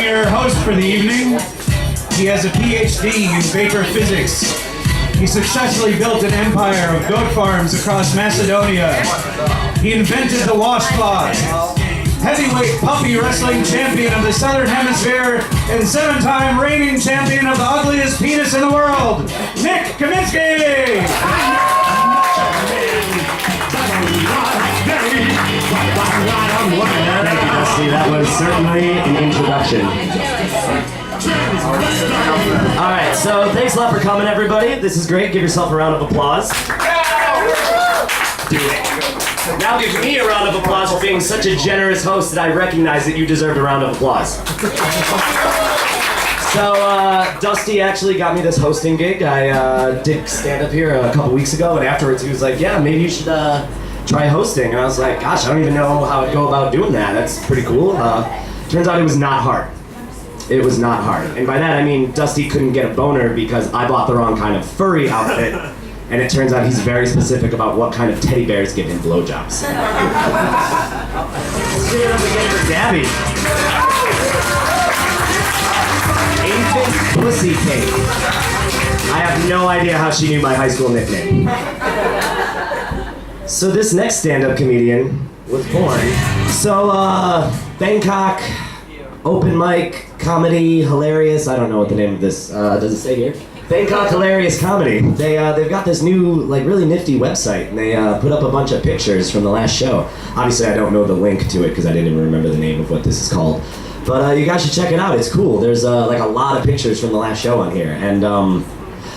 your host for the evening. He has a PhD in vapor physics. He successfully built an empire of goat farms across Macedonia. He invented the washcloth. Heavyweight puppy wrestling champion of the Southern Hemisphere and 7-time reigning champion of the ugliest penis in the world, Nick Kaminsky! Thank you, Dusty. That was certainly an introduction. Alright, so thanks a lot for coming, everybody. This is great. Give yourself a round of applause. Do it. Now give me a round of applause for being such a generous host that I recognize that you deserve a round of applause. So, Dusty actually got me this hosting gig. I did stand up here a couple weeks ago, and afterwards he was like, yeah, maybe you should try hosting. And I was like, gosh, I don't even know how I'd go about doing that. That's pretty cool. Turns out it was not hard. It was not hard. And by that I mean Dusty couldn't get a boner because I bought the wrong kind of furry outfit. And it turns out he's very specific about what kind of teddy bears give him blowjobs. Let's give it up again for Gabby. Infant Pussy Cake. I have no idea how she knew my high school nickname. So this next stand-up comedian was born. So, Bangkok, open mic, comedy, hilarious. I don't know what the name of this, does it say here? Bangkok Hilarious Comedy. They've got this new, like, really nifty website, and they put up a bunch of pictures from the last show. Obviously, I don't know the link to it because I didn't even remember the name of what this is called. But you guys should check it out. It's cool. There's like a lot of pictures from the last show on here, and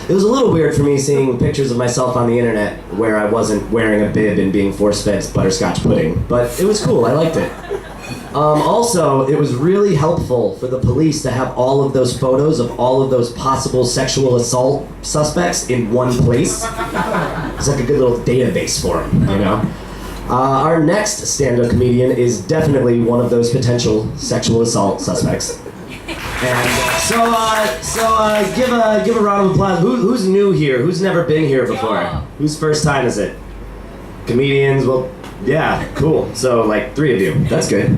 it was a little weird for me seeing pictures of myself on the internet where I wasn't wearing a bib and being force-fed butterscotch pudding. But it was cool. I liked it. Also, it was really helpful for the police to have all of those photos of all of those possible sexual assault suspects in one place. It's like a good little database for them, you know? Our next stand-up comedian is definitely one of those potential sexual assault suspects. And give a round of applause. Who's new here? Who's never been here before? Whose first time is it? Comedians? Well, yeah, cool. So like 3 of you. That's good.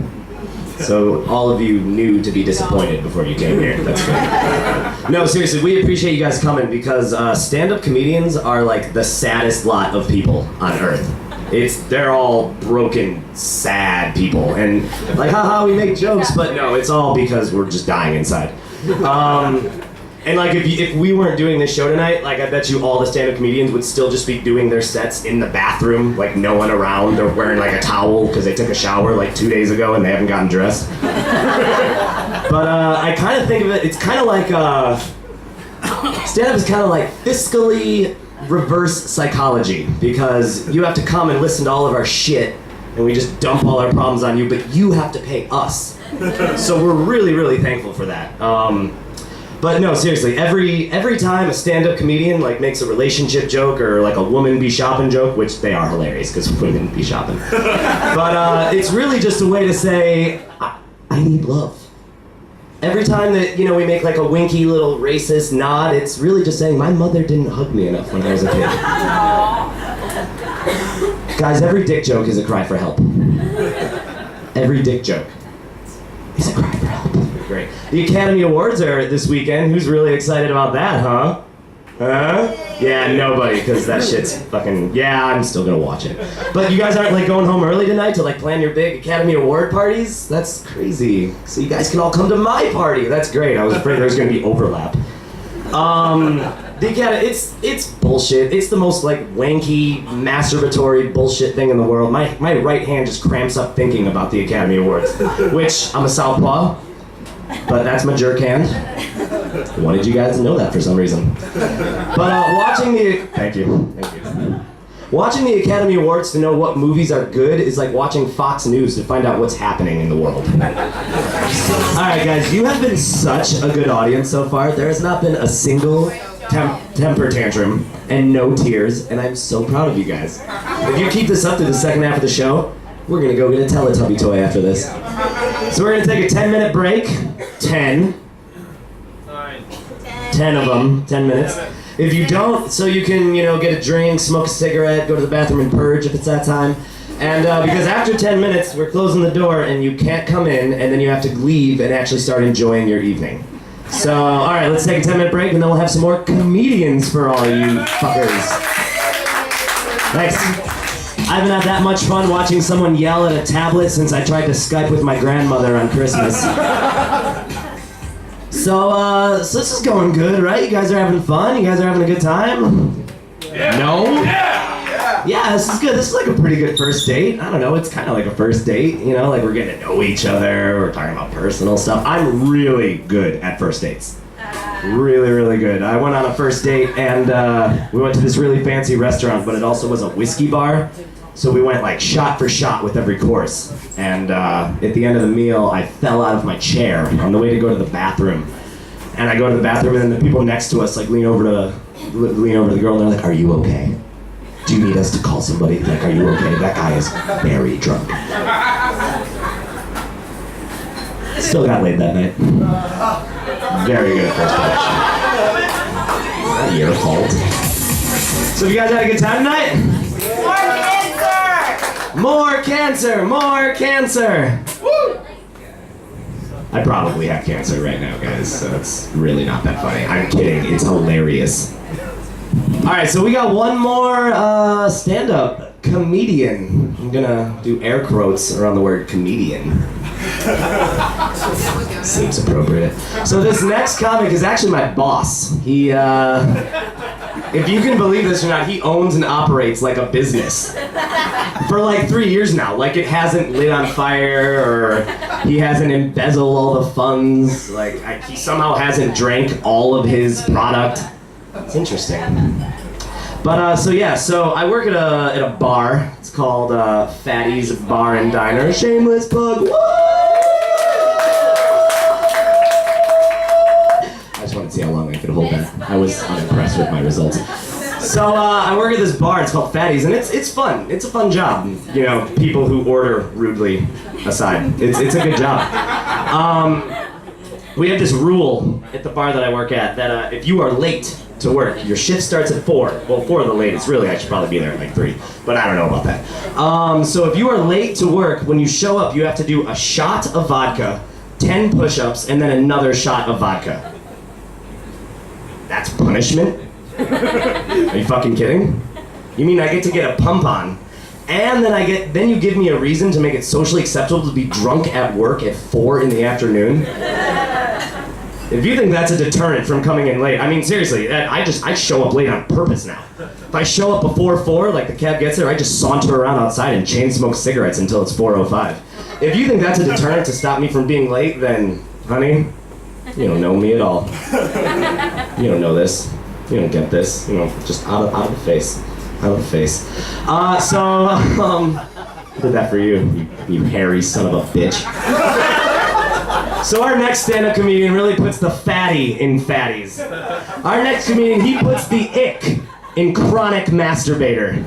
So all of you knew to be disappointed before you came here. That's great. No, seriously, we appreciate you guys coming because stand-up comedians are like the saddest lot of people on earth. They're all broken, sad people, and like, haha, we make jokes, but no, it's all because we're just dying inside. And like, if we weren't doing this show tonight, like, I bet you all the stand-up comedians would still just be doing their sets in the bathroom, like no one around. They're wearing like a towel because they took a shower like 2 days ago and they haven't gotten dressed. But I kind of think of it, it's kind of like, stand-up is kind of like fiscally reverse psychology, because you have to come and listen to all of our shit and we just dump all our problems on you, but you have to pay us. So we're really, really thankful for that. But no, seriously, every time a stand-up comedian like makes a relationship joke or like a woman be shopping joke, which they are hilarious because women be shopping, but it's really just a way to say, I need love. Every time that, you know, we make like a winky little racist nod, it's really just saying, my mother didn't hug me enough when I was a kid. Guys, every dick joke is a cry for help. Every dick joke is a cry for help. Great. The Academy Awards are this weekend. Who's really excited about that, huh? Huh? Yeah, nobody, because that shit's fucking, yeah, I'm still gonna watch it. But you guys aren't like going home early tonight to like plan your big Academy Award parties? That's crazy. So you guys can all come to my party. That's great. I was afraid there was gonna be overlap. The Academy, it's bullshit. It's the most like wanky, masturbatory bullshit thing in the world. My right hand just cramps up thinking about the Academy Awards, which I'm a southpaw, but that's my jerk hand. I wanted you guys to know that for some reason. But watching the... Thank you. Watching the Academy Awards to know what movies are good is like watching Fox News to find out what's happening in the world. Alright guys, you have been such a good audience so far. There has not been a single temper tantrum and no tears, and I'm so proud of you guys. If you keep this up to the second half of the show, we're gonna go get a Teletubby toy after this. So we're gonna take a 10-minute break. 10 of them, 10 minutes. If you don't, so you can, you know, get a drink, smoke a cigarette, go to the bathroom and purge if it's that time. And because after 10 minutes, we're closing the door and you can't come in, and then you have to leave and actually start enjoying your evening. So, all right, let's take a 10-minute break, and then we'll have some more comedians for all you fuckers. Thanks. I haven't had that much fun watching someone yell at a tablet since I tried to Skype with my grandmother on Christmas. So this is going good, right? You guys are having fun? You guys are having a good time? Yeah. No? Yeah, this is good. This is like a pretty good first date. I don't know, it's kind of like a first date, you know? Like we're getting to know each other, we're talking about personal stuff. I'm really good at first dates. Really, really good. I went on a first date and we went to this really fancy restaurant, but it also was a whiskey bar. So we went like shot for shot with every course. And at the end of the meal, I fell out of my chair on the way to go to the bathroom. And I go to the bathroom, and then the people next to us like lean over to the girl, and they're like, "Are you okay? Do you need us to call somebody? Like, are you okay? That guy is very drunk." Still got laid that night. Very good first impression. Not your fault. So you guys had a good time tonight? More cancer! More cancer! Woo! I probably have cancer right now, guys, so it's really not that funny. I'm kidding, it's hilarious. Alright, so we got one more stand-up comedian. I'm gonna do air quotes around the word comedian. Seems appropriate. So this next comic is actually my boss. He, if you can believe this or not, he owns and operates like a business. For like 3 years now. Like it hasn't lit on fire, or he hasn't embezzled all the funds. Like he somehow hasn't drank all of his product. It's interesting. But so I work at a bar. It's called Fatty's Bar and Diner. Shameless plug. Woo! I just wanted to see how long I could hold that. I was unimpressed with my results. So I work at this bar. It's called Fatty's, and it's fun. It's a fun job. You know, people who order rudely aside, it's a good job. We have this rule at the bar that I work at that if you are late to work, your shift starts at 4. Well, 4 the latest. Really, I should probably be there at like 3, but I don't know about that. So if you are late to work, when you show up, you have to do a shot of vodka, 10 push-ups, and then another shot of vodka. That's punishment? Are you fucking kidding? You mean I get to get a pump on, and then you give me a reason to make it socially acceptable to be drunk at work at 4 in the afternoon? If you think that's a deterrent from coming in late, I mean seriously, I show up late on purpose now. If I show up before 4, like the cab gets there, I just saunter around outside and chain smoke cigarettes until it's 4:05. If you think that's a deterrent to stop me from being late, then, honey, you don't know me at all. You don't know this. You don't get this. You know, just out of the face. Out of the face. I did that for you hairy son of a bitch. So our next stand-up comedian really puts the fatty in fatties. Our next comedian, he puts the ick in chronic masturbator.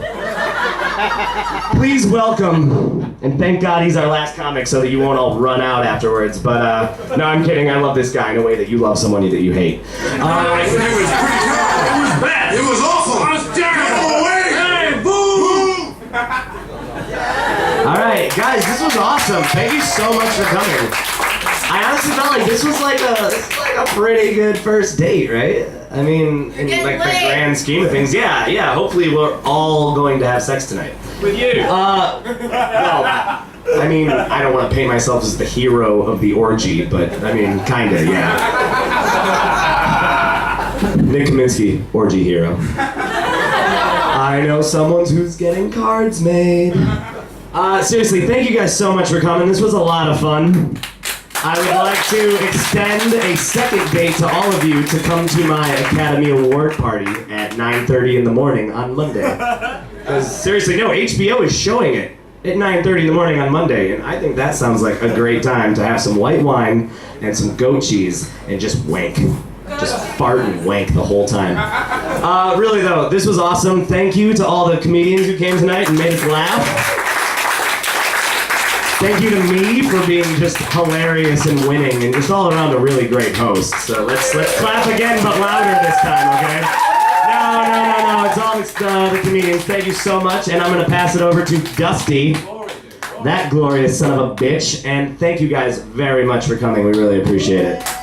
Please welcome, and thank God he's our last comic so that you won't all run out afterwards, but no, I'm kidding, I love this guy in a way that you love someone that you hate. It was pretty good. It was bad. It was awful. I was terrible. Hey, boom! Alright, guys, this was awesome. Thank you so much for coming. I honestly felt like this was like a pretty good first date, right? I mean, in like the grand scheme of things, yeah. Hopefully we're all going to have sex tonight. With you. Well, I mean, I don't want to paint myself as the hero of the orgy, but I mean, kinda, yeah. Nick Kaminsky, orgy hero. I know someone who's getting cards made. Seriously, thank you guys so much for coming. This was a lot of fun. I would like to extend a second date to all of you to come to my Academy Award party at 9:30 in the morning on Monday. Because seriously, no, HBO is showing it at 9:30 in the morning on Monday, and I think that sounds like a great time to have some white wine and some goat cheese and just wank. Just fart and wank the whole time. Really though, this was awesome. Thank you to all the comedians who came tonight and made us laugh. Thank you to me for being just hilarious and winning and just all around a really great host. So let's clap again, but louder this time, okay? No, no. It's all the comedians. Thank you so much. And I'm going to pass it over to Dusty, that glorious son of a bitch. And thank you guys very much for coming. We really appreciate it.